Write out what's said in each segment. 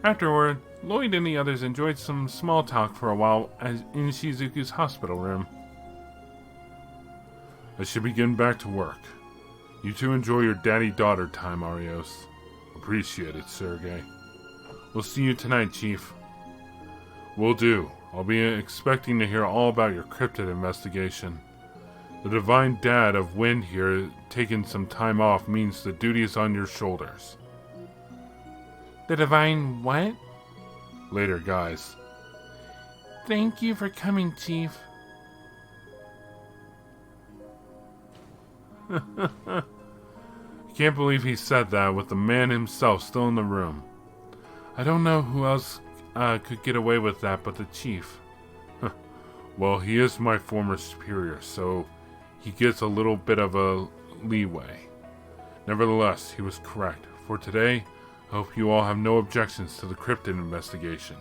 Afterward, Lloyd and the others enjoyed some small talk for a while in Shizuku's hospital room. I should be getting back to work. You two enjoy your daddy-daughter time, Arios. Appreciate it, Sergei. We'll see you tonight, Chief. Will do. I'll be expecting to hear all about your cryptid investigation. The divine dad of Wind here taking some time off means the duty is on your shoulders. The divine what? Later, guys. Thank you for coming, Chief. I can't believe he said that with the man himself still in the room. I don't know who else could get away with that but the chief. Well, he is my former superior, so he gets a little bit of a leeway. Nevertheless, he was correct. For today, I hope you all have no objections to the cryptid investigation.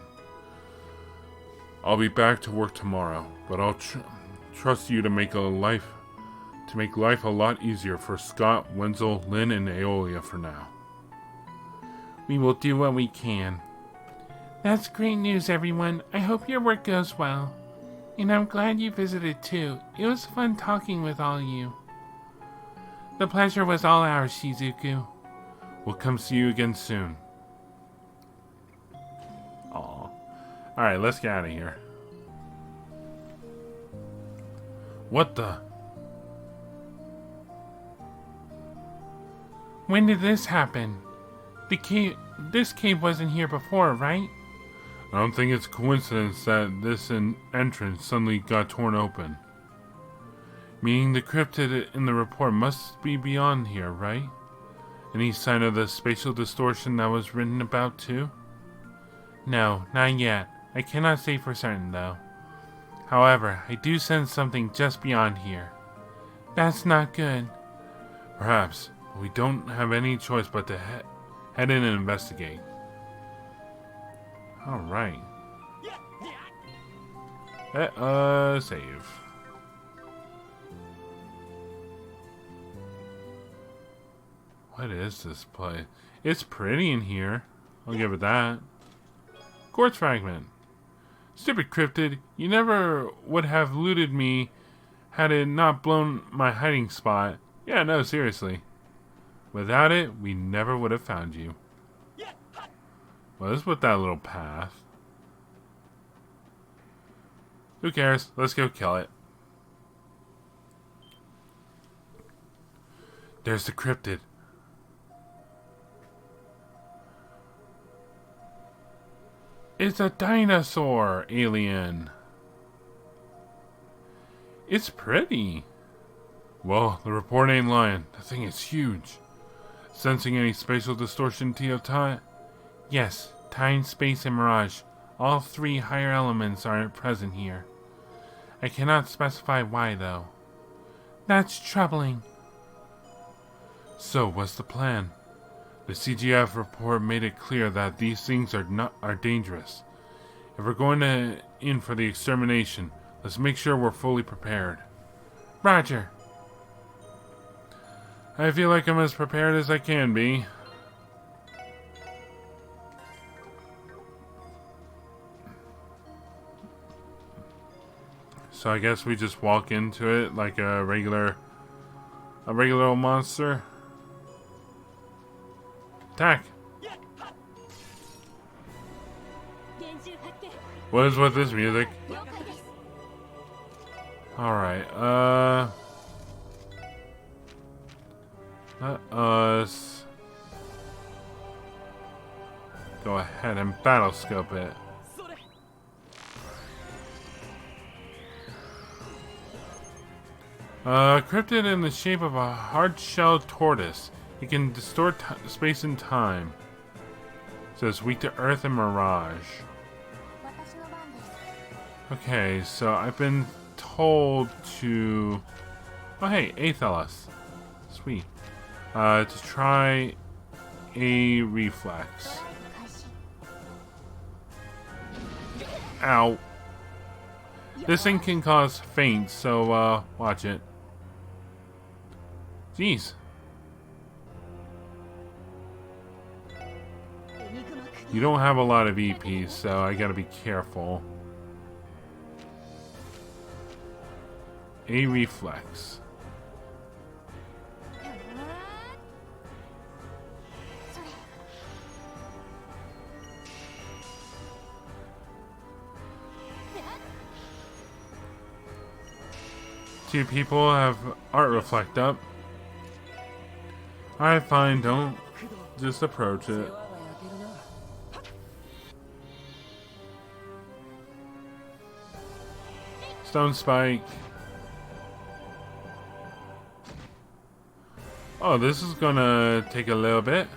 I'll be back to work tomorrow, but I'll trust you to make life a lot easier for Scott, Wenzel, Lynn, and Aeolia for now. We will do what we can. That's great news, everyone. I hope your work goes well. And I'm glad you visited too. It was fun talking with all you. The pleasure was all ours, Shizuku. We'll come see you again soon. Aw. Alright, let's get out of here. What the? When did this happen? This cave wasn't here before, right? I don't think it's a coincidence that this entrance suddenly got torn open. Meaning the cryptid in the report must be beyond here, right? Any sign of the spatial distortion that was written about too? No, not yet. I cannot say for certain though. However, I do sense something just beyond here. That's not good. Perhaps, but we don't have any choice but to head in and investigate. Alright. Save. What is this place? It's pretty in here. I'll give it that. Quartz fragment. Stupid cryptid, you never would have looted me had it not blown my hiding spot. Yeah, no, seriously. Without it, we never would have found you. What is with that little path? Who cares? Let's go kill it. There's the cryptid. It's a dinosaur alien. It's pretty. Well, the report ain't lying. The thing is huge. Sensing any spatial distortion, Tio? Yes, time, space, and mirage. All three higher elements are present here. I cannot specify why, though. That's troubling. So, what's the plan? The CGF report made it clear that these things are dangerous. If we're going in for the extermination, let's make sure we're fully prepared. Roger. I feel like I'm as prepared as I can be. So I guess we just walk into it like a regular old monster. Attack! What is with this music? Alright, let us go ahead and battle scope it. Cryptid in the shape of a hard-shelled tortoise. It can distort space and time. So it's weak to earth and mirage. Okay, so I've been told to... Oh hey, Athelos. Sweet. To try a reflex. Ow. This thing can cause faint, so watch it. Jeez. You don't have a lot of EP, so I gotta be careful. A reflex. Two people have art reflect up. Alright, fine, don't just approach it. Stone spike. Oh, this is gonna take a little bit.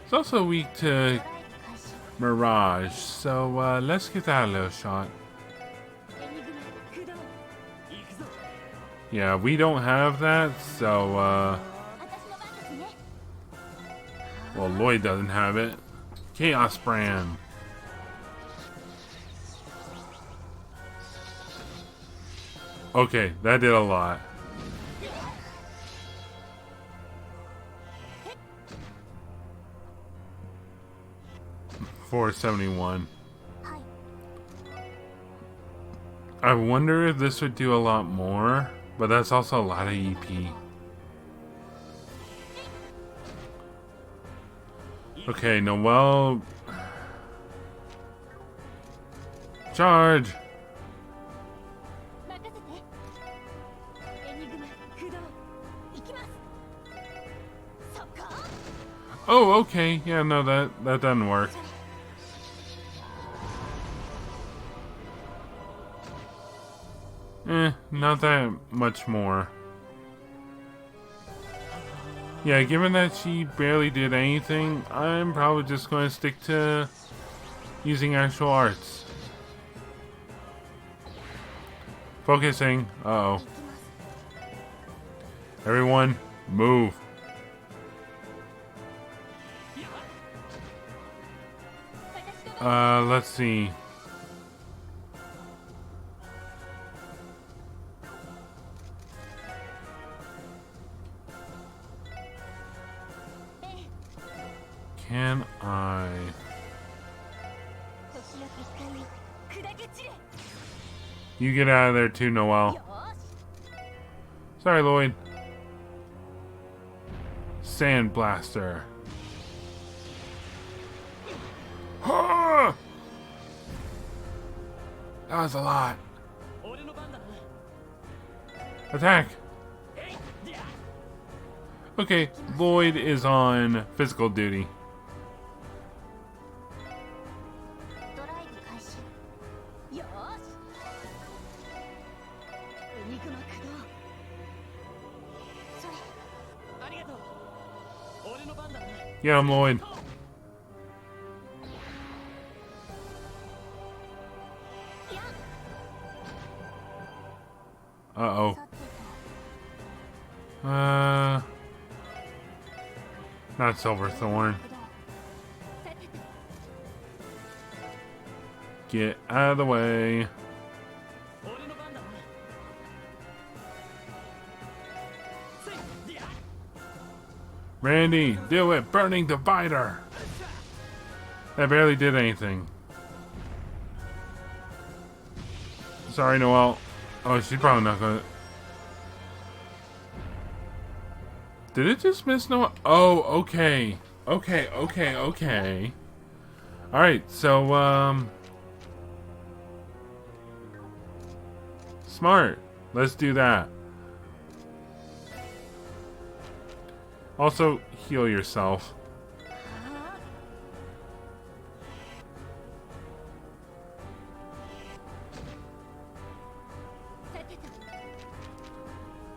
It's also weak to Mirage, so let's get that a little shot. Yeah, we don't have that, so well, Lloyd doesn't have it. Chaos Brand. Okay, that did a lot. $471. I wonder if this would do a lot more, but that's also a lot of EP. Okay, Noelle. Charge! Oh, okay. Yeah, no, that doesn't work. Not that much more. Yeah, given that she barely did anything, I'm probably just going to stick to using actual arts. Focusing. Uh-oh. Everyone, move. Let's see. Can I... You get out of there too, Noelle. Sorry, Lloyd. Sand Blaster. That was a lot. Attack. Okay, Lloyd is on physical duty. Yeah, I'm Lloyd. Uh-oh. Not Silverthorn. Get out of the way. Randy, do it! Burning Divider! That barely did anything. Sorry, Noelle. Oh, she's probably not gonna... Did it just miss Noelle? Oh, okay. Okay. Alright, so, smart. Let's do that. Also, heal yourself.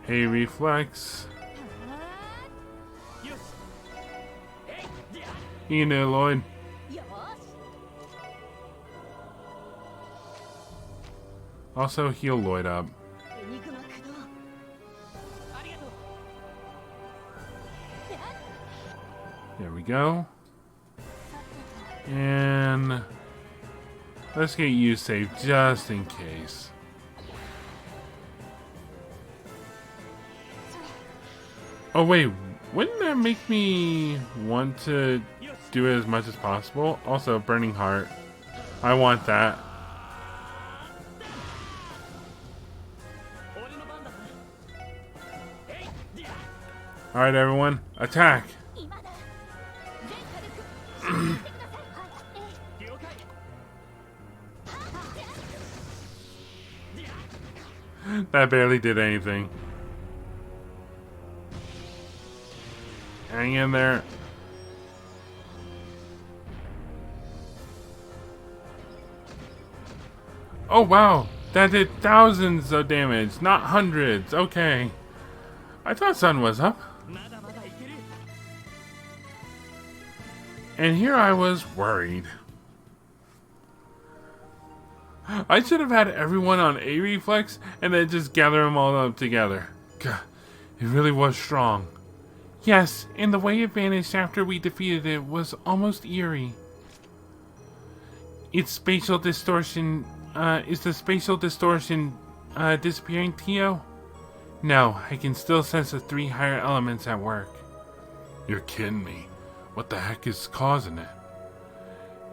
Hey, reflex. You know, Lloyd. Also, heal Lloyd up. There we go. And let's get you saved just in case. Oh wait, wouldn't that make me want to do it as much as possible. Also, Burning Heart. I want that. Alright, everyone. Attack! That barely did anything. Hang in there. Oh wow, that did thousands of damage, not hundreds. Okay. I thought sun was up. And here I was worried. I should have had everyone on A reflex and then just gather them all up together. God, it really was strong. Yes, and the way it vanished after we defeated it was almost eerie. Its spatial distortion, is the spatial distortion, disappearing, Tio? No, I can still sense the 3 higher elements at work. You're kidding me. What the heck is causing it?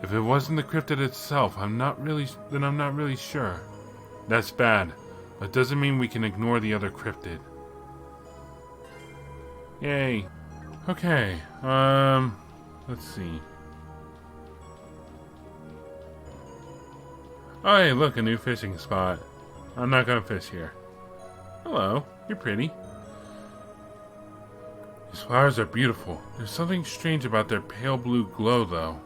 If it wasn't the cryptid itself, I'm not really sure. That's bad, but doesn't mean we can ignore the other cryptid. Yay. Okay, let's see. Oh hey, look, a new fishing spot. I'm not gonna fish here. Hello, you're pretty. These flowers are beautiful. There's something strange about their pale blue glow, though.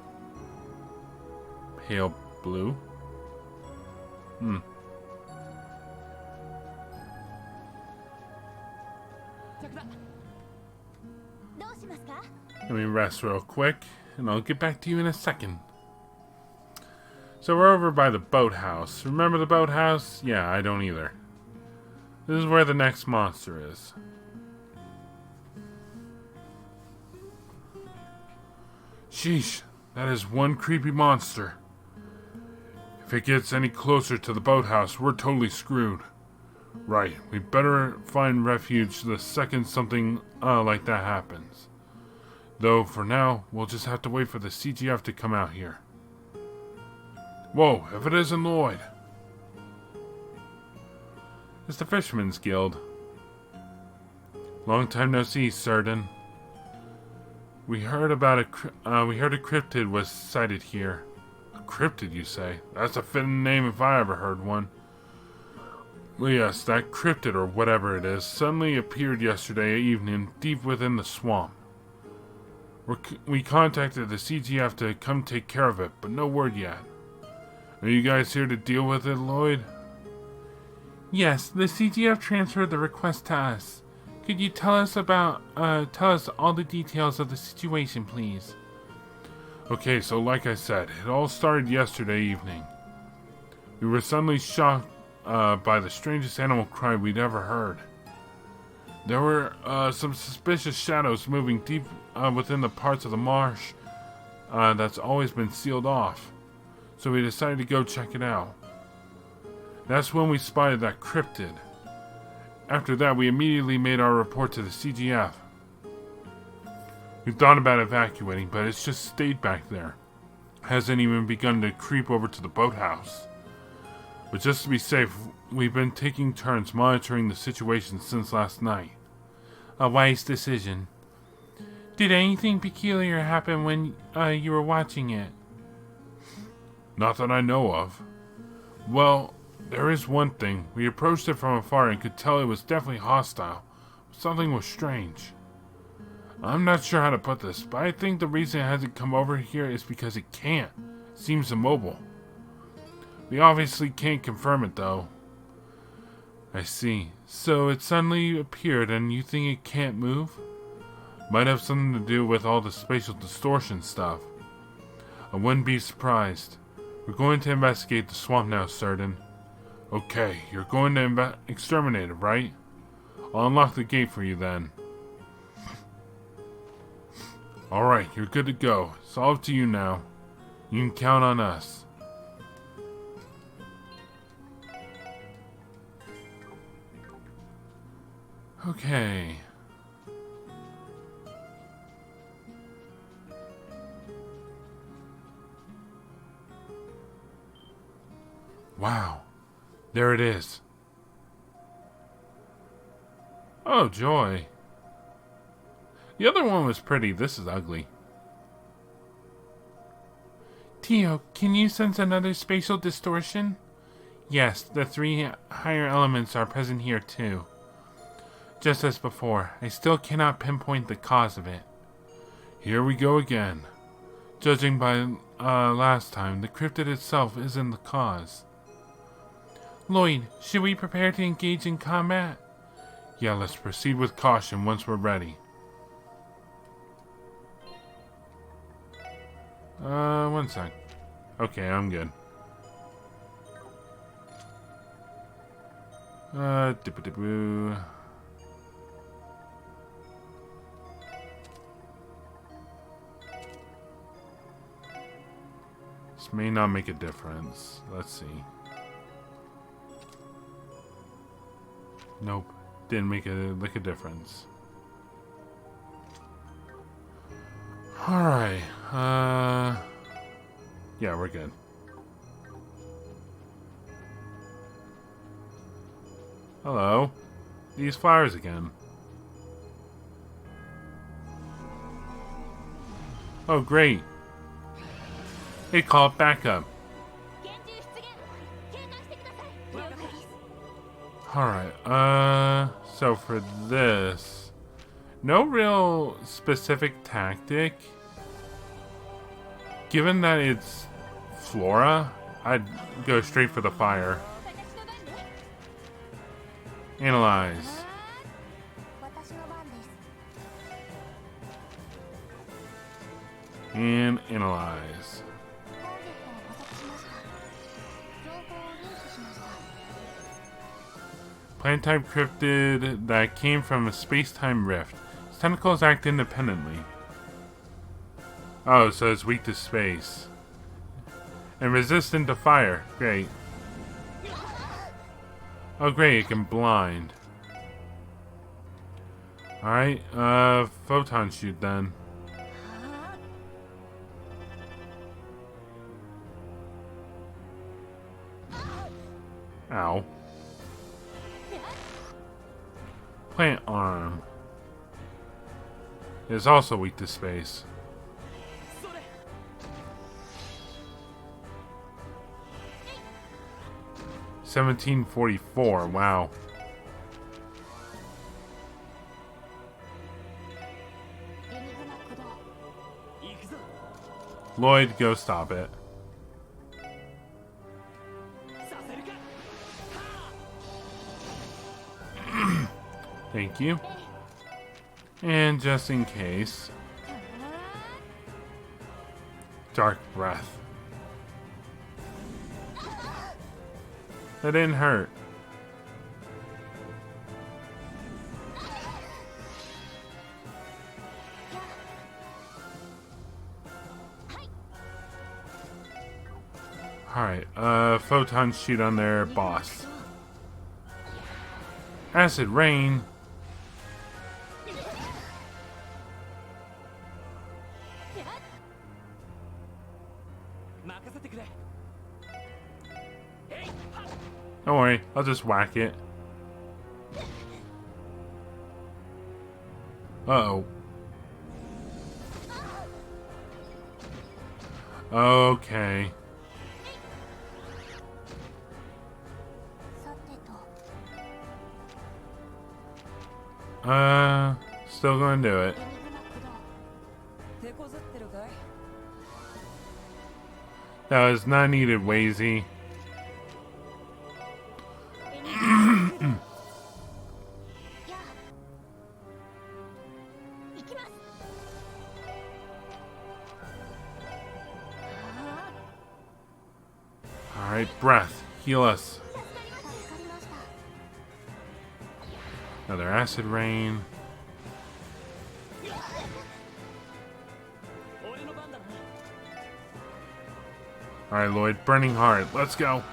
Pale blue? Let me rest real quick, and I'll get back to you in a second. So we're over by the boathouse. Remember the boathouse? Yeah, I don't either. This is where the next monster is. Sheesh, that is one creepy monster. If it gets any closer to the boathouse, we're totally screwed. Right, we better find refuge the second something like that happens. Though, for now, we'll just have to wait for the CGF to come out here. Whoa, if it isn't Lloyd. It's the Fisherman's Guild. Long time no see, Certain. We heard about we heard a cryptid was sighted here. A cryptid, you say? That's a fitting name if I ever heard one. Well, yes, that cryptid, or whatever it is, suddenly appeared yesterday evening deep within the swamp. We contacted the CGF to come take care of it, but no word yet. Are you guys here to deal with it, Lloyd? Yes, the CGF transferred the request to us. Could you tell us all the details of the situation, please? Okay, so like I said, it all started yesterday evening. We were suddenly shocked by the strangest animal cry we'd ever heard. There were some suspicious shadows moving deep within the parts of the marsh that's always been sealed off. So we decided to go check it out. That's when we spotted that cryptid. After that, we immediately made our report to the CGF. We thought about evacuating, but it's just stayed back there. Hasn't even begun to creep over to the boathouse. But just to be safe, we've been taking turns monitoring the situation since last night. A wise decision. Did anything peculiar happen when you were watching it? Not that I know of. Well, there is one thing. We approached it from afar and could tell it was definitely hostile. Something was strange. I'm not sure how to put this, but I think the reason it hasn't come over here is because it can't. It seems immobile. We obviously can't confirm it, though. I see. So it suddenly appeared and you think it can't move? Might have something to do with all the spatial distortion stuff. I wouldn't be surprised. We're going to investigate the swamp now, Certain. Okay, you're going to exterminate it, right? I'll unlock the gate for you then. Alright, you're good to go. It's all up to you now. You can count on us. Okay. Wow. There it is. Oh, joy. The other one was pretty. This is ugly. Tio, can you sense another spatial distortion? Yes, the 3 higher elements are present here too. Just as before, I still cannot pinpoint the cause of it. Here we go again. Judging by last time, the cryptid itself isn't the cause. Lloyd, should we prepare to engage in combat? Yeah, let's proceed with caution once we're ready. One sec. Okay, I'm good. Dip-a-dip-boo. This may not make a difference. Let's see. Nope. Didn't make a difference. Alright. Yeah, we're good. Hello. These flowers again. Oh, great. It called backup. Alright, so for this, no real specific tactic. Given that it's Flora, I'd go straight for the fire. Analyze. And analyze. Plant type cryptid that came from a space-time rift. Its tentacles act independently. Oh, so it's weak to space. And resistant to fire. Great. Oh great, it can blind. Alright, photon shoot then. Ow. Plant arm. It is also weak to space. $17.44. Wow. Lloyd, go stop it. Thank you. And just in case, dark breath. That didn't hurt. Alright, photon shoot on their boss. Acid rain. Don't worry, I'll just whack it. Uh-oh. Okay. Still gonna do it. That was not needed, Wazy. Alright, breath. Heal us. Another acid rain. Alright, Lloyd. Burning heart. Let's go.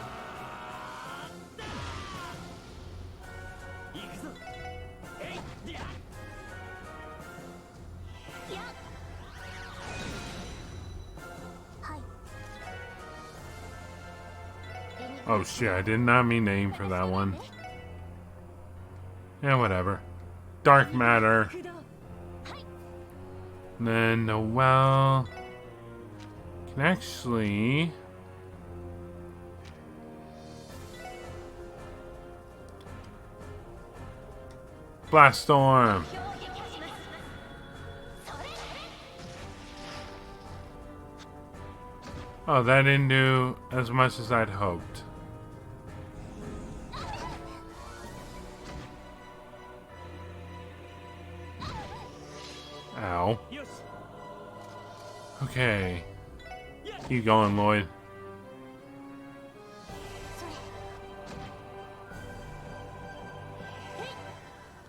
Oh shit, I did not mean to aim for that one. Yeah, whatever. Dark matter. And then Noel can actually... Blast Storm! Oh, that didn't do as much as I'd hoped. Ow. Okay. Keep going, Lloyd.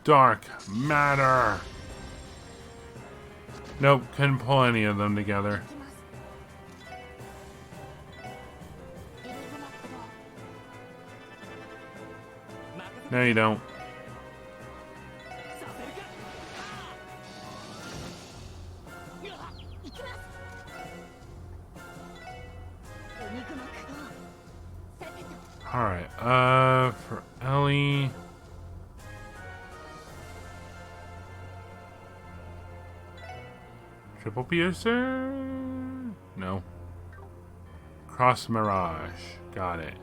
Dark matter! Nope, couldn't pull any of them together. No, you don't. Alright, for Ellie... Triple Piercer? No. Cross Mirage. Got it.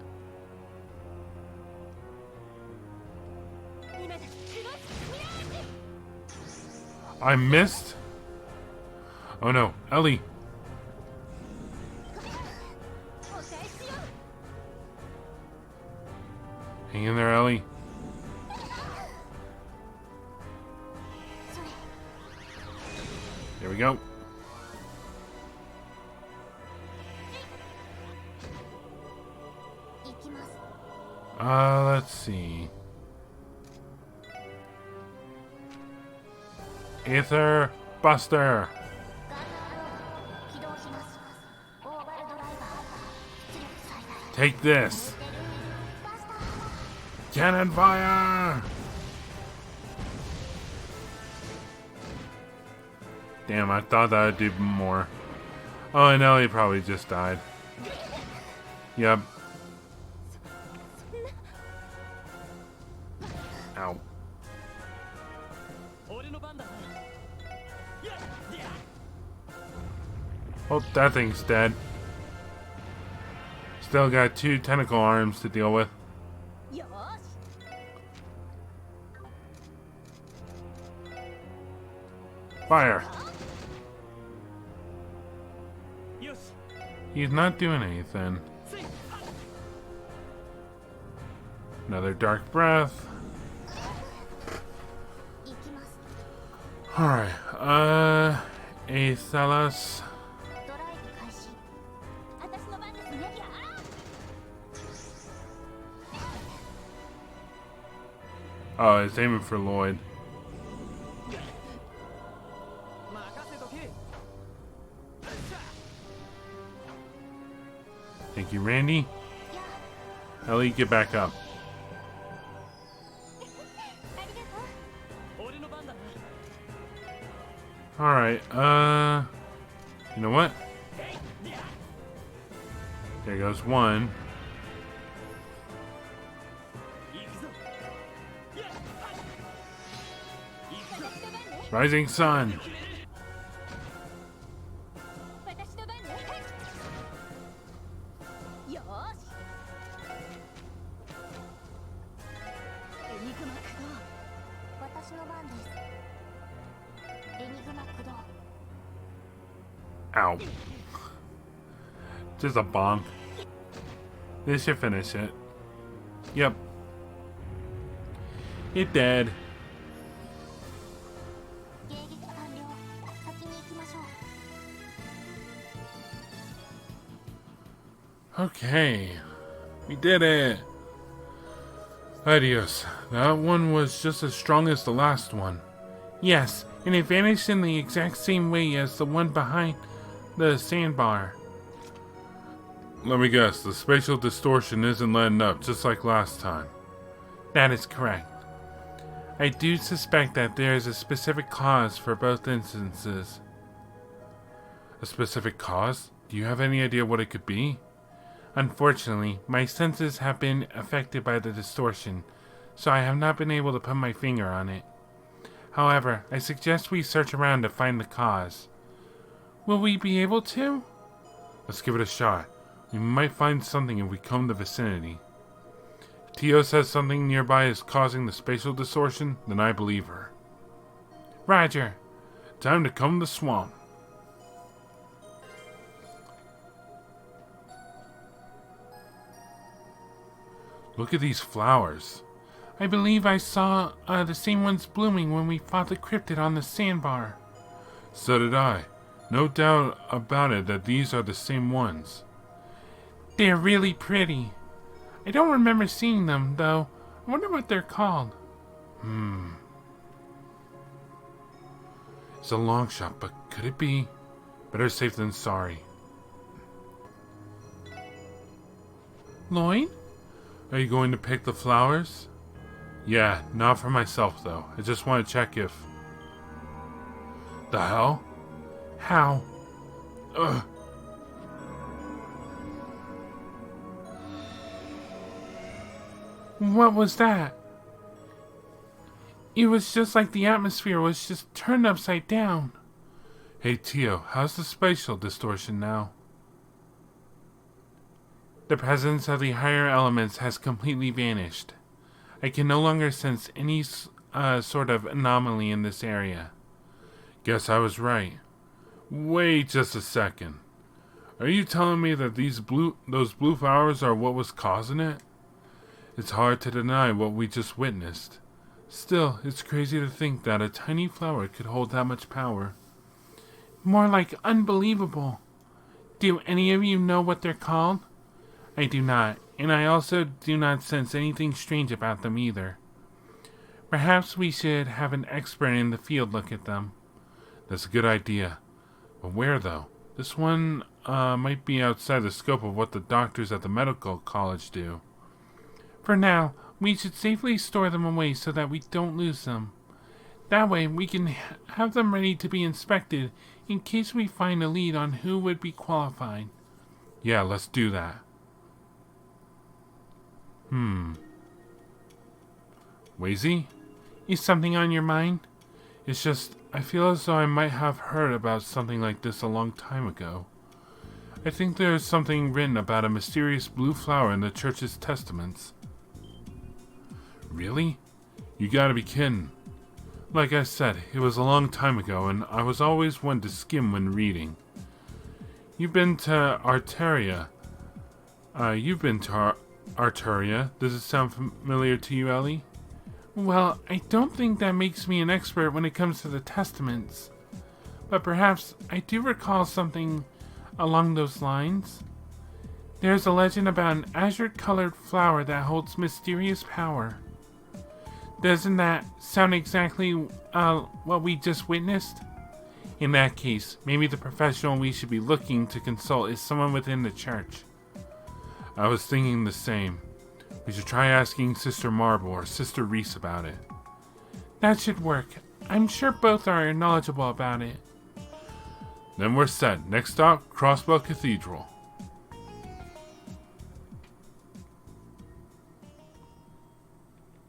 I missed? Oh no, Ellie! Hang in there, Ellie. There we go. Let's see. Aether Buster. Take this. Cannon fire. Damn, I thought that would do more. Oh, and Ellie probably just died. Yep. Ow. Oh, that thing's dead. Still got 2 tentacle arms to deal with. Fire! He's not doing anything. Another dark breath. Alright, Aethelus. Oh, it's aiming for Lloyd. Thank you, Randy. Ellie, get back up. Alright, you know what? There goes one. Rising Sun. Ow. Just a bonk. This should finish it. Yep. It dead. Okay. We did it. Adios. That one was just as strong as the last one. Yes, and it vanished in the exact same way as the one behind the sandbar. Let me guess, the spatial distortion isn't letting up, just like last time. That is correct. I do suspect that there is a specific cause for both instances. A specific cause? Do you have any idea what it could be? Unfortunately, my senses have been affected by the distortion, so I have not been able to put my finger on it. However, I suggest we search around to find the cause. Will we be able to? Let's give it a shot. We might find something if we comb the vicinity. If Tio says something nearby is causing the spatial distortion, then I believe her. Roger. Time to comb the swamp. Look at these flowers. I believe I saw the same ones blooming when we fought the cryptid on the sandbar. So did I. No doubt about it that these are the same ones. They're really pretty. I don't remember seeing them, though. I wonder what they're called. It's a long shot, but could it be? Better safe than sorry. Lloyd? Are you going to pick the flowers? Yeah, not for myself though. I just want to check if... The hell? How? Ugh. What was that? It was just like the atmosphere was just turned upside down. Hey Tio, how's the spatial distortion now? The presence of the higher elements has completely vanished. I can no longer sense any sort of anomaly in this area. Guess I was right. Wait just a second. Are you telling me that those blue flowers are what was causing it? It's hard to deny what we just witnessed. Still, it's crazy to think that a tiny flower could hold that much power. More like unbelievable. Do any of you know what they're called? I do not, and I also do not sense anything strange about them either. Perhaps we should have an expert in the field look at them. That's a good idea. But where, though? This one might be outside the scope of what the doctors at the medical college do. For now, we should safely store them away so that we don't lose them. That way, we can have them ready to be inspected in case we find a lead on who would be qualified. Yeah, let's do that. Wazy? Is something on your mind? It's just, I feel as though I might have heard about something like this a long time ago. I think there is something written about a mysterious blue flower in the church's testaments. Really? You gotta be kidding. Like I said, it was a long time ago, and I was always one to skim when reading. You've been to Arteria. Arteria. Does it sound familiar to you, Ellie? Well, I don't think that makes me an expert when it comes to the testaments. But perhaps I do recall something along those lines. There's a legend about an azure-colored flower that holds mysterious power. Doesn't that sound exactly what we just witnessed? In that case, maybe the professional we should be looking to consult is someone within the church. I was thinking the same. We should try asking Sister Marble or Sister Reese about it. That should work. I'm sure both are knowledgeable about it. Then we're set. Next stop, Crossbow Cathedral.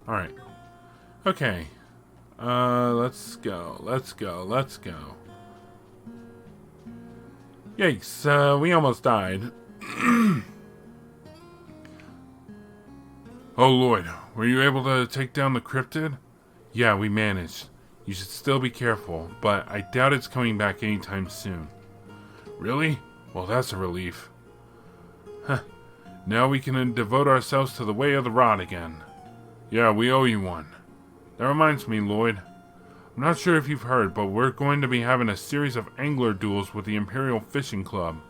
Alright. Okay. Let's go. Yikes, we almost died. Oh, Lloyd, were you able to take down the cryptid? Yeah, we managed. You should still be careful, but I doubt it's coming back anytime soon. Really? Well, that's a relief. Huh. Now we can devote ourselves to the way of the rod again. Yeah, we owe you one. That reminds me, Lloyd. I'm not sure if you've heard, but we're going to be having a series of angler duels with the Imperial Fishing Club.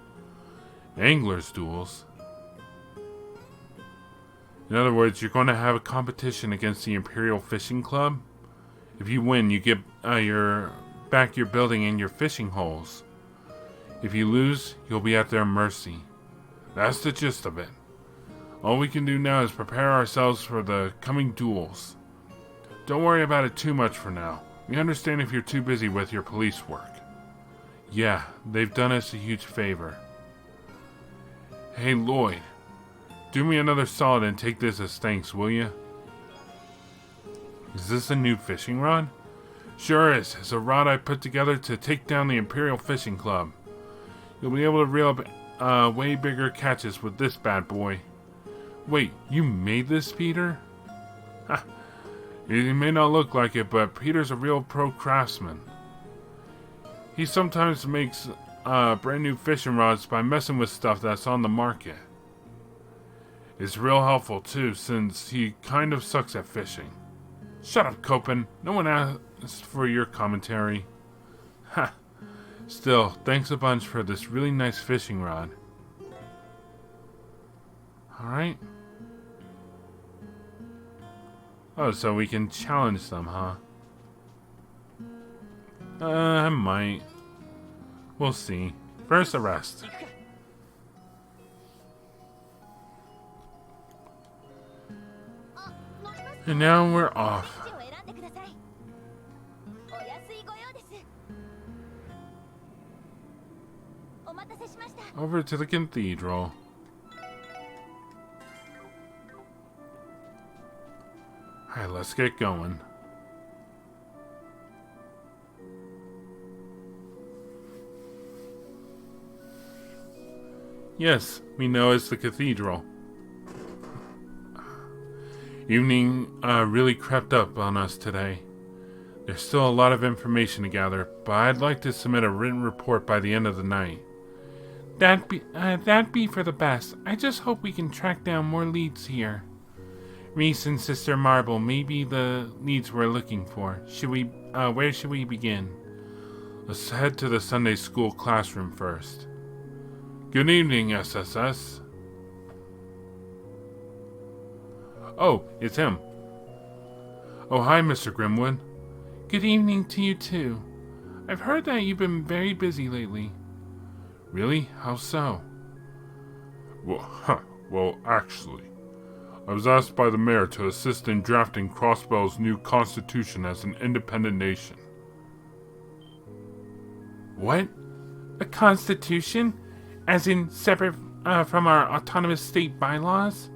Anglers duels? In other words, you're going to have a competition against the Imperial Fishing Club. If you win, you get back your building and your fishing holes. If you lose, you'll be at their mercy. That's the gist of it. All we can do now is prepare ourselves for the coming duels. Don't worry about it too much for now. We understand if you're too busy with your police work. Yeah, they've done us a huge favor. Hey Lloyd, do me another solid and take this as thanks, will you? Is this a new fishing rod? Sure is. It's a rod I put together to take down the Imperial Fishing Club. You'll be able to reel up way bigger catches with this bad boy. Wait, you made this, Peter? Ha! It may not look like it, but Peter's a real pro craftsman. He sometimes makes brand new fishing rods by messing with stuff that's on the market. It's real helpful too, since he kind of sucks at fishing. Shut up, Copen. No one asked for your commentary. Ha! Still, thanks a bunch for this really nice fishing rod. Alright. Oh, so we can challenge them, huh? I might. We'll see. First, a rest. And now we're off. Over to the cathedral. Alright, let's get going. Yes, we know it's the cathedral. Evening really crept up on us today. There's still a lot of information to gather, but I'd like to submit a written report by the end of the night. That'd be for the best. I just hope we can track down more leads here. Reese and Sister Marble may be the leads we're looking for. Where should we begin? Let's head to the Sunday school classroom first. Good evening, SSS. Oh, it's him. Oh, hi, Mr. Grimwood. Good evening to you, too. I've heard that you've been very busy lately. Really? How so? Well, actually, I was asked by the mayor to assist in drafting Crossbell's new constitution as an independent nation. What? A constitution? As in separate from our autonomous state bylaws?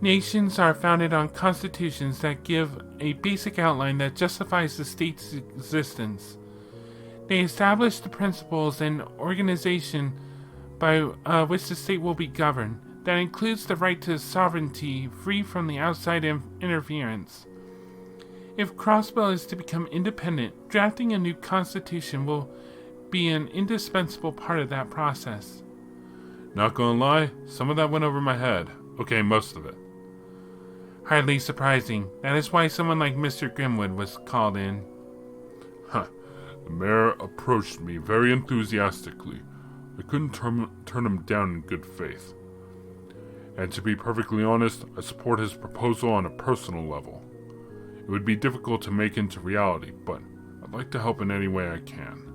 Nations are founded on constitutions that give a basic outline that justifies the state's existence. They establish the principles and organization by which the state will be governed. That includes the right to sovereignty free from the outside interference. If Crossbell is to become independent, drafting a new constitution will be an indispensable part of that process. Not gonna lie, some of that went over my head. Okay, most of it. Hardly surprising. That is why someone like Mr. Grimwood was called in. The mayor approached me very enthusiastically. I couldn't turn him down in good faith. And to be perfectly honest, I support his proposal on a personal level. It would be difficult to make into reality, but I'd like to help in any way I can.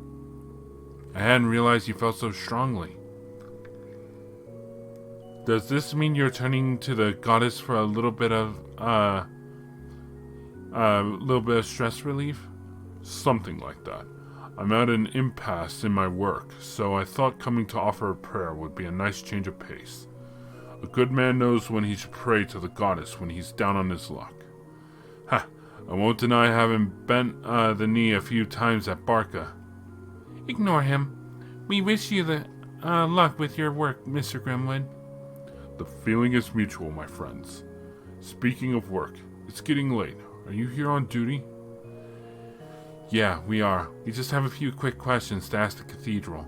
I hadn't realized you felt so strongly. Does this mean you're turning to the goddess for a little bit of stress relief? Something like that. I'm at an impasse in my work, so I thought coming to offer a prayer would be a nice change of pace. A good man knows when he should pray to the goddess when he's down on his luck. Ha! I won't deny having bent the knee a few times at Barca. Ignore him. We wish you the luck with your work, Mr. Grimwood. The feeling is mutual, my friends. Speaking of work, it's getting late. Are you here on duty? Yeah, we are. We just have a few quick questions to ask the cathedral.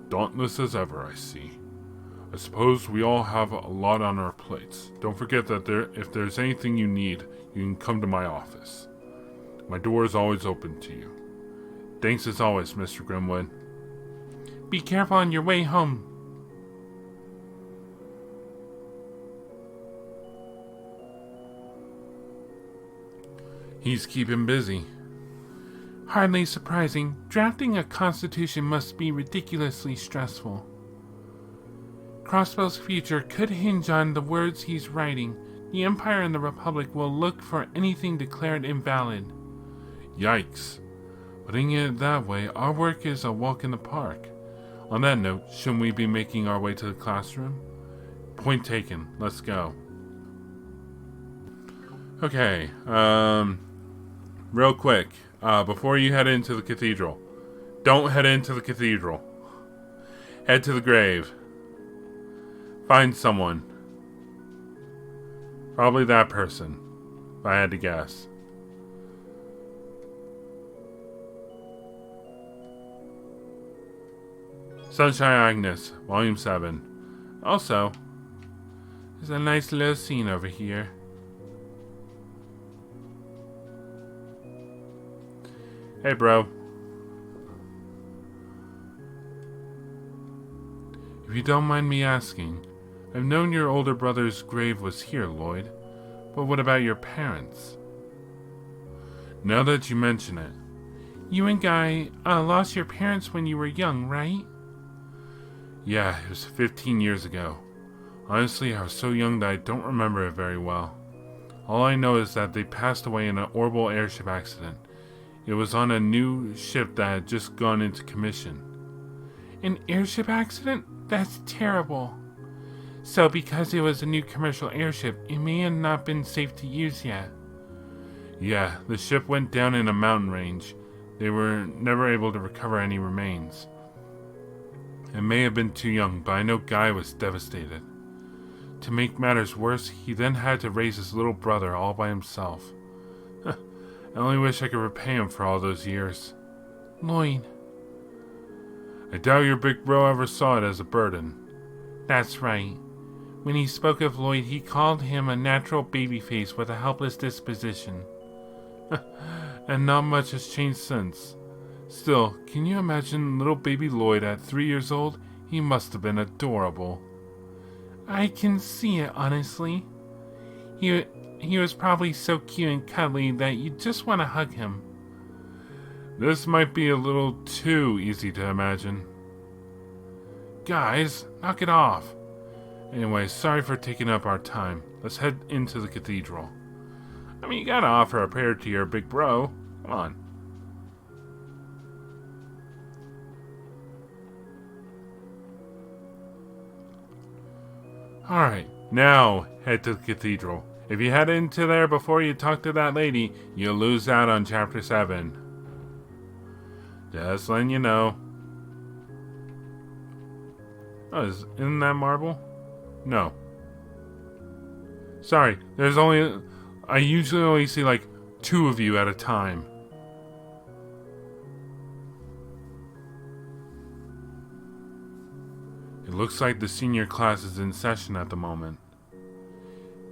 Dauntless as ever, I see. I suppose we all have a lot on our plates. Don't forget that if there's anything you need, you can come to my office. My door is always open to you. Thanks as always, Mr. Grimwood. Be careful on your way home. He's keeping busy. Hardly surprising. Drafting a constitution must be ridiculously stressful. Crossbell's future could hinge on the words he's writing. The Empire and the Republic will look for anything declared invalid. Yikes. Putting it that way, our work is a walk in the park. On that note, shouldn't we be making our way to the classroom? Point taken. Let's go. Okay, real quick, before you head into the cathedral, don't head into the cathedral. Head to the grave. Find someone. Probably that person, if I had to guess. Sunshine Agnes, Volume 7. Also, there's a nice little scene over here. Hey, bro. If you don't mind me asking, I've known your older brother's grave was here, Lloyd. But what about your parents? Now that you mention it. You and Guy lost your parents when you were young, right? Yeah, it was 15 years ago. Honestly, I was so young that I don't remember it very well. All I know is that they passed away in an horrible airship accident. It was on a new ship that had just gone into commission. An airship accident? That's terrible. So because it was a new commercial airship, it may have not been safe to use yet. Yeah, the ship went down in a mountain range. They were never able to recover any remains. I may have been too young, but I know Guy was devastated. To make matters worse, he then had to raise his little brother all by himself. I only wish I could repay him for all those years. Lloyd. I doubt your big bro ever saw it as a burden. That's right. When he spoke of Lloyd, he called him a natural babyface with a helpless disposition. And not much has changed since. Still, can you imagine little baby Lloyd at 3 years old? He must have been adorable. I can see it, honestly. He was probably so cute and cuddly that you just want to hug him. This might be a little too easy to imagine. Guys, knock it off. Anyway, sorry for taking up our time. Let's head into the cathedral. I mean, you gotta offer a prayer to your big bro. Come on. Alright, now head to the cathedral. If you head into there before you talk to that lady, you'll lose out on Chapter 7. Just letting you know. Oh, isn't that marble? No. Sorry, I usually only see like 2 of you at a time. It looks like the senior class is in session at the moment.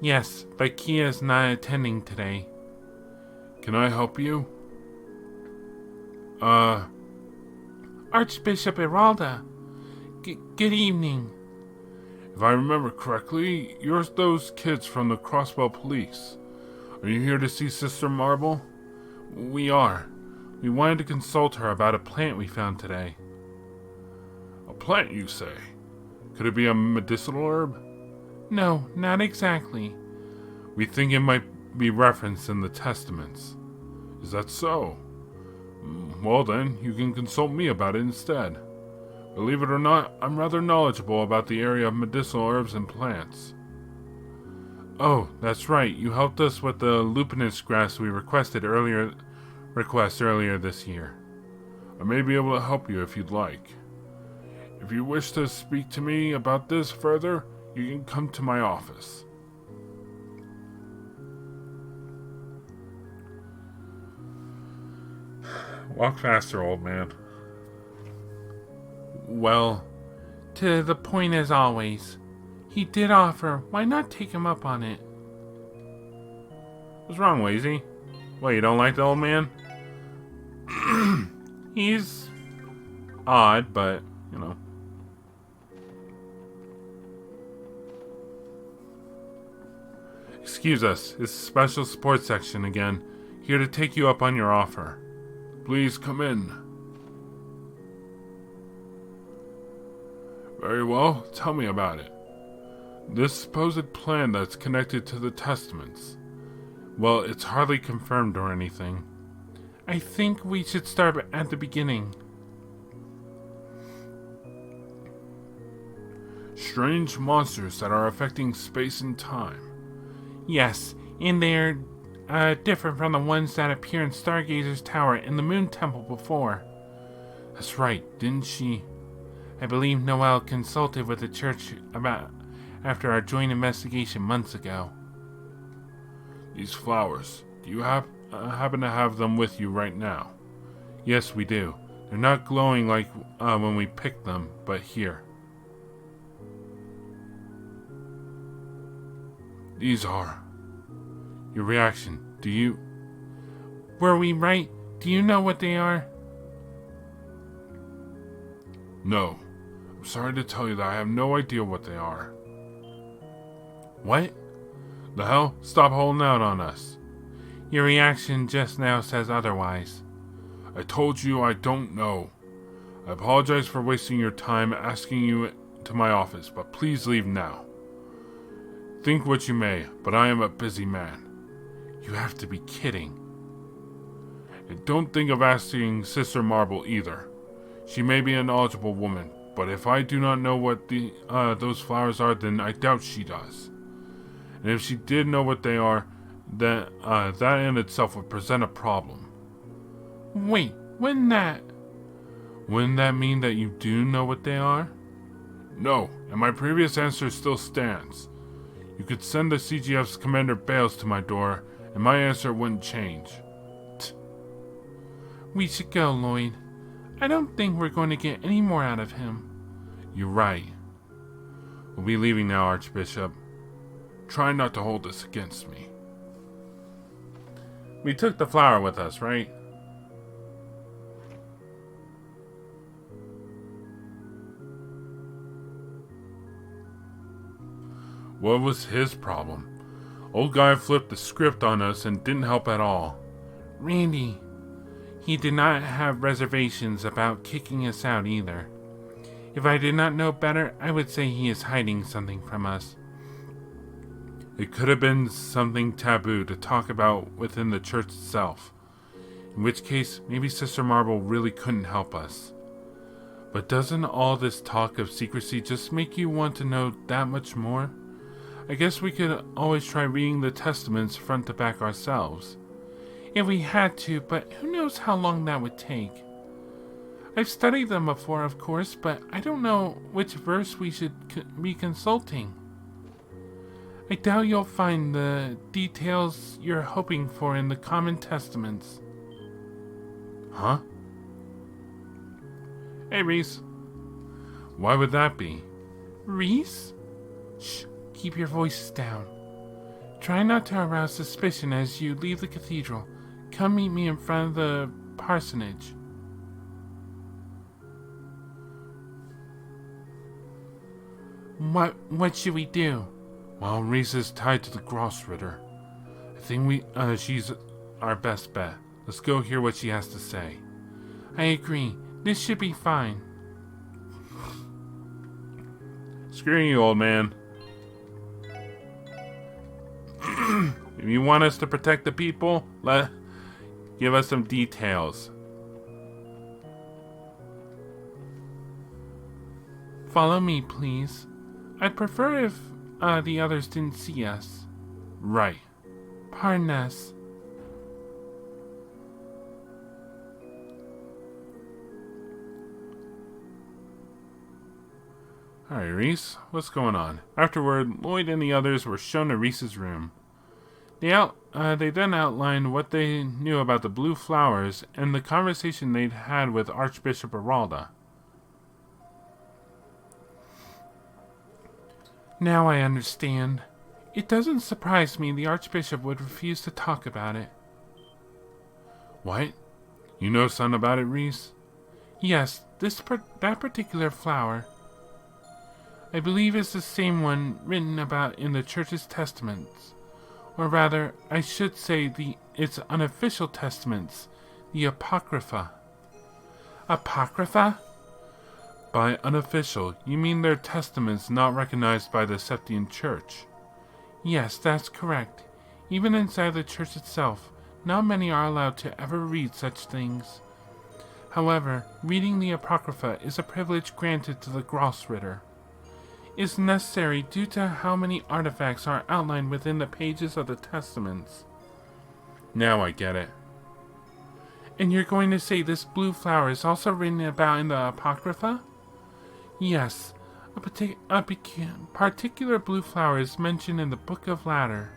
Yes, but Kia's not attending today. Can I help you? Archbishop Iralda. Good evening. If I remember correctly, you're those kids from the Crossbow Police. Are you here to see Sister Marble? We are. We wanted to consult her about a plant we found today. A plant, you say? Could it be a medicinal herb? No, not exactly. We think it might be referenced in the Testaments. Is that so? Well then, you can consult me about it instead. Believe it or not, I'm rather knowledgeable about the area of medicinal herbs and plants. Oh, that's right, you helped us with the lupinus grass we requested earlier this year. I may be able to help you if you'd like. If you wish to speak to me about this further, you can come to my office. Walk faster, old man. Well, to the point as always. He did offer. Why not take him up on it? What's wrong, Lazy? What, you don't like the old man? He's odd, but, you know. Excuse us, it's the special sports section again. Here to take you up on your offer. Please come in. Very well, tell me about it. This supposed plan that's connected to the Testaments. Well, it's hardly confirmed or anything. I think we should start at the beginning. Strange monsters that are affecting space and time. Yes, and they're different from the ones that appear in Stargazer's Tower and the Moon Temple before. That's right, didn't she? I believe Noelle consulted with the church about after our joint investigation months ago. These flowers, do you happen to have them with you right now? Yes, we do. They're not glowing like when we picked them, but here. These are. Your reaction, do you... Were we right? Do you know what they are? No. I'm sorry to tell you that I have no idea what they are. What? The hell? Stop holding out on us. Your reaction just now says otherwise. I told you I don't know. I apologize for wasting your time asking you to my office, but please leave now. Think what you may, but I am a busy man. You have to be kidding. And don't think of asking Sister Marble either. She may be a knowledgeable woman, but if I do not know what those flowers are, then I doubt she does. And if she did know what they are, then that in itself would present a problem. Wait, wouldn't that mean that you do know what they are? No, and my previous answer still stands. You could send the CGF's Commander Bales to my door, and my answer wouldn't change. We should go, Lloyd. I don't think we're going to get any more out of him. You're right. We'll be leaving now, Archbishop. Try not to hold this against me. We took the flower with us, right? What was his problem? Old guy flipped the script on us and didn't help at all. Randy, he did not have reservations about kicking us out either. If I did not know better, I would say he is hiding something from us. It could have been something taboo to talk about within the church itself, in which case maybe Sister Marble really couldn't help us. But doesn't all this talk of secrecy just make you want to know that much more? I guess we could always try reading the testaments front to back ourselves. If we had to, but who knows how long that would take. I've studied them before, of course, but I don't know which verse we should be consulting. I doubt you'll find the details you're hoping for in the common testaments. Huh? Hey, Reese. Why would that be? Reese? Shh, keep your voices down. Try not to arouse suspicion as you leave the cathedral. Come meet me in front of the parsonage. What should we do? Well, Reese is tied to the Grossritter. I think she's our best bet. Let's go hear what she has to say. I agree. This should be fine. Screw you, old man. If you want us to protect the people, give us some details. Follow me, please. I'd prefer if the others didn't see us. Right. Pardon us. Alright, Reese, what's going on? Afterward, Lloyd and the others were shown to Reese's room. They then outlined what they knew about the blue flowers and the conversation they'd had with Archbishop Aralda. Now I understand. It doesn't surprise me the Archbishop would refuse to talk about it. What? You know something about it, Reese? Yes, that particular flower. I believe it's the same one written about in the church's testaments. Or rather, I should say its unofficial testaments, the Apocrypha. Apocrypha? By unofficial, you mean their testaments not recognized by the Septian Church? Yes, that's correct. Even inside the church itself, not many are allowed to ever read such things. However, reading the Apocrypha is a privilege granted to the Grossritter. is necessary due to how many artifacts are outlined within the pages of the Testaments. Now I get it. And you're going to say this blue flower is also written about in the Apocrypha? Yes, a particular blue flower is mentioned in the Book of Ladder.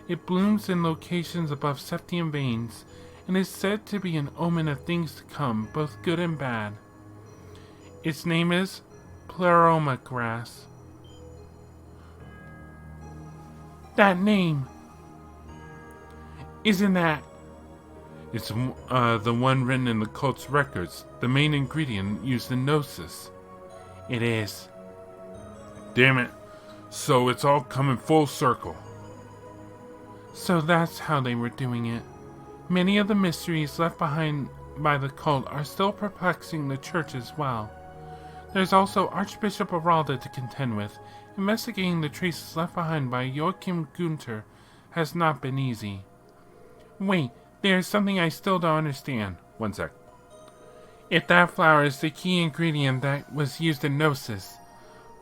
It blooms in locations above septium veins, and is said to be an omen of things to come, both good and bad. Its name is Pleroma grass. That name! Isn't that? It's the one written in the cult's records, the main ingredient used in Gnosis. It is. Damn it. So it's all coming full circle. So that's how they were doing it. Many of the mysteries left behind by the cult are still perplexing the church as well. There's also Archbishop Ursula to contend with. Investigating the traces left behind by Joachim Gunther has not been easy. Wait, there's something I still don't understand. One sec. If that flower is the key ingredient that was used in Gnosis,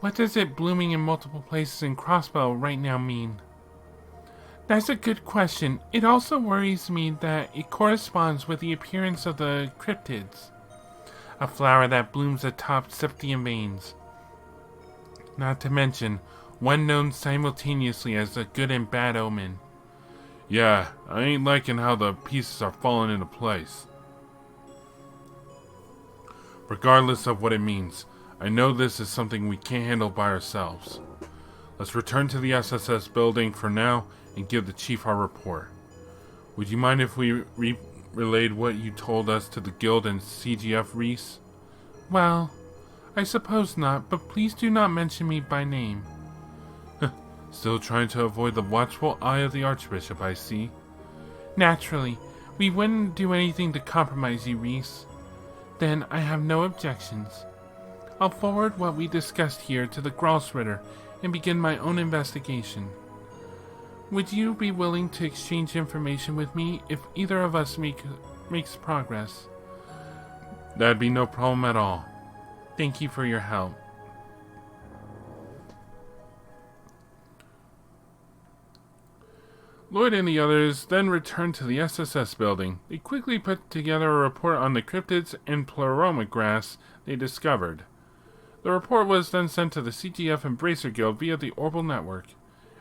what does it blooming in multiple places in Crossbow right now mean? That's a good question. It also worries me that it corresponds with the appearance of the cryptids, a flower that blooms atop septium veins. Not to mention, one known simultaneously as a good and bad omen. Yeah, I ain't liking how the pieces are falling into place. Regardless of what it means, I know this is something we can't handle by ourselves. Let's return to the SSS building for now and give the chief our report. Would you mind if we relayed what you told us to the guild and CGF, Reese? Well, I suppose not, but please do not mention me by name. Still trying to avoid the watchful eye of the Archbishop, I see. Naturally, we wouldn't do anything to compromise you, Reese. Then I have no objections. I'll forward what we discussed here to the Grossritter and begin my own investigation. Would you be willing to exchange information with me if either of us makes progress? That'd be no problem at all. Thank you for your help. Lloyd and the others then returned to the SSS building. They quickly put together a report on the cryptids and pleroma grass they discovered. The report was then sent to the CGF and Bracer Guild via the Orbital Network.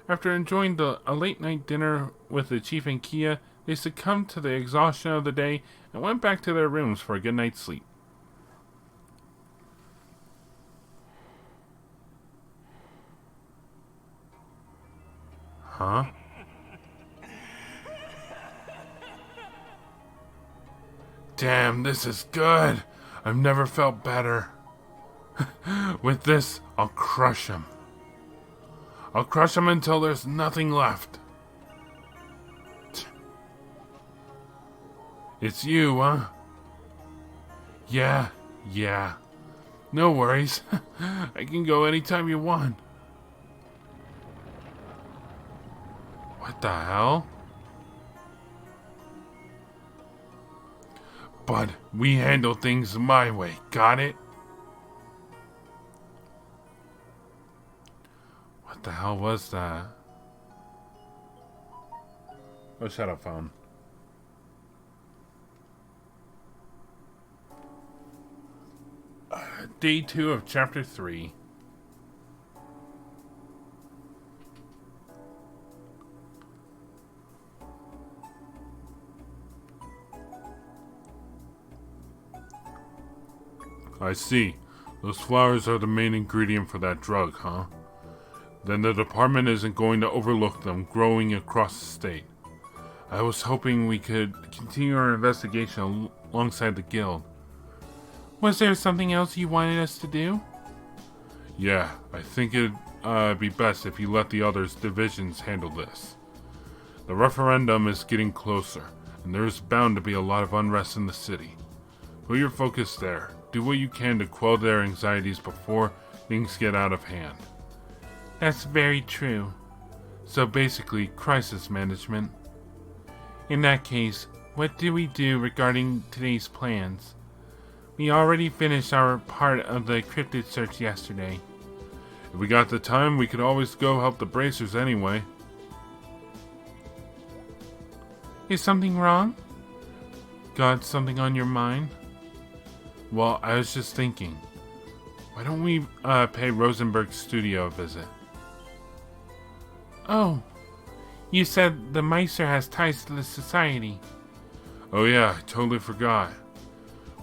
After enjoying a late-night dinner with the Chief and Kia, they succumbed to the exhaustion of the day and went back to their rooms for a good night's sleep. Huh? Damn, this is good. I've never felt better. With this, I'll crush him. I'll crush him until there's nothing left. It's you, huh? Yeah. No worries. I can go anytime you want. What the hell? But we handle things my way, got it? What the hell was that? Oh, shut up, phone. Day 2 of Chapter 3. I see. Those flowers are the main ingredient for that drug, huh? Then the department isn't going to overlook them growing across the state. I was hoping we could continue our investigation alongside the guild. Was there something else you wanted us to do? Yeah, I think it'd be best if you let the others' divisions handle this. The referendum is getting closer, and there's bound to be a lot of unrest in the city. Put your focus there. Do what you can to quell their anxieties before things get out of hand. That's very true. So basically, crisis management. In that case, what do we do regarding today's plans? We already finished our part of the cryptid search yesterday. If we got the time, we could always go help the bracers anyway. Is something wrong? Got something on your mind? Well, I was just thinking, why don't we pay Rosenberg's studio a visit? Oh, you said the Meister has ties to the society. Oh yeah, I totally forgot.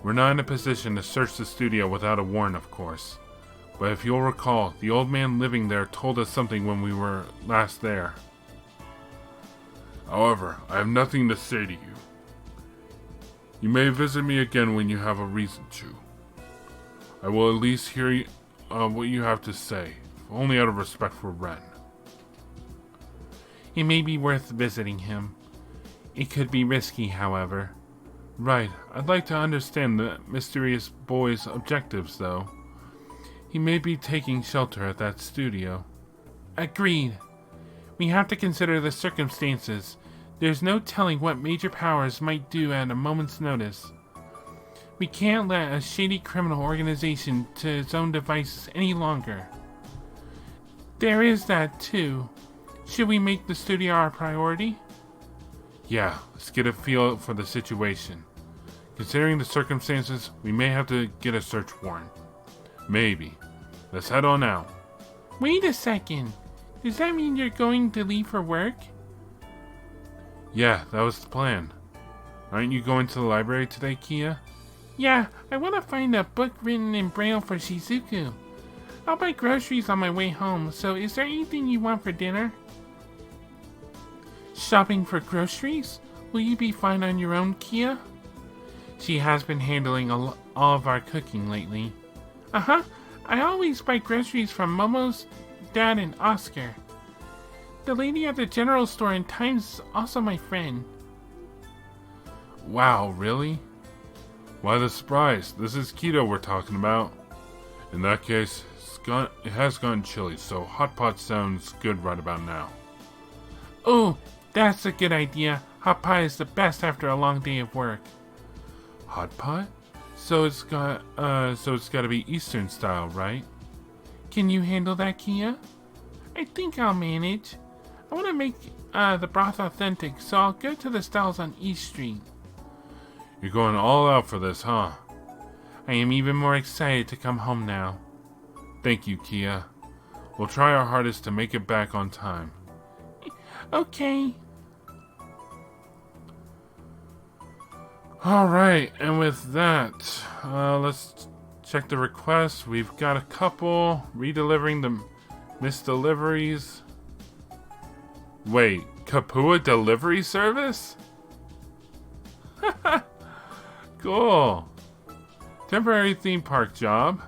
We're not in a position to search the studio without a warrant, of course. But if you'll recall, the old man living there told us something when we were last there. However, I have nothing to say to you. You may visit me again when you have a reason to. I will at least hear what you have to say, only out of respect for Ren. It may be worth visiting him. It could be risky, however. Right, I'd like to understand the mysterious boy's objectives, though. He may be taking shelter at that studio. Agreed. We have to consider the circumstances. There's no telling what major powers might do at a moment's notice. We can't let a shady criminal organization to its own devices any longer. There is that, too. Should we make the studio our priority? Yeah, let's get a feel for the situation. Considering the circumstances, we may have to get a search warrant. Maybe. Let's head on out. Wait a second. Does that mean you're going to leave for work? Yeah, that was the plan. Aren't you going to the library today, Kia? Yeah, I want to find a book written in Braille for Shizuku. I'll buy groceries on my way home, so is there anything you want for dinner? Shopping for groceries? Will you be fine on your own, Kia? She has been handling all of our cooking lately. Uh-huh. I always buy groceries from Momo's dad and Oscar. The lady at the general store in Times is also my friend. Wow, really? Why the surprise? This is keto we're talking about. In that case, it has gone chilly, so hot pot sounds good right about now. Oh, that's a good idea. Hot pot is the best after a long day of work. Hot pot? So it's got to be Eastern style, right? Can you handle that, Kia? I think I'll manage. I want to make the broth authentic, so I'll go to the stalls on East Street. You're going all out for this, huh? I am even more excited to come home now. Thank you, Kia. We'll try our hardest to make it back on time. Okay. Alright, and with that, let's check the requests. We've got a couple. Redelivering the missed deliveries. Wait, Kapua delivery service? Cool. Temporary theme park job.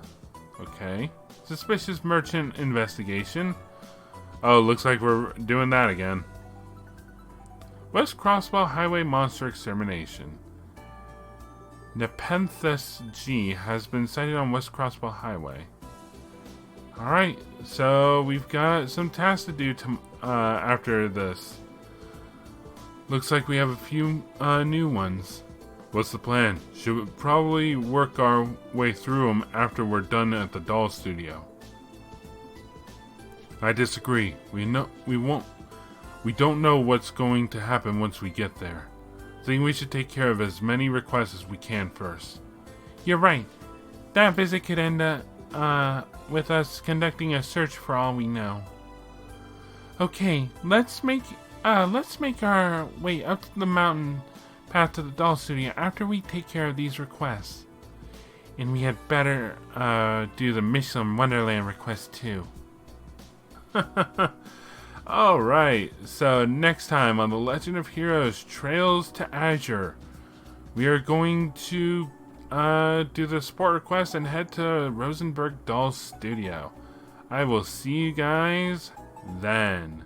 Okay. Suspicious merchant investigation. Oh, looks like we're doing that again. West Crosswell Highway monster extermination. Nepenthes G has been sighted on West Crosswell Highway. Alright, so we've got some tasks to do after this. Looks like we have a few new ones. What's the plan? Should we probably work our way through them after we're done at the doll studio? I disagree. We don't know what's going to happen once we get there. I think we should take care of as many requests as we can first. You're right. That visit could end with us conducting a search for all we know. Okay, let's make our way up to the mountain path to the doll studio after we take care of these requests. And we had better do the Michelin Wonderland request too. Alright, so next time on The Legend of Heroes Trails to Azure, we are going to do the support request and head to Rosenberg Doll Studio. I will see you guys then.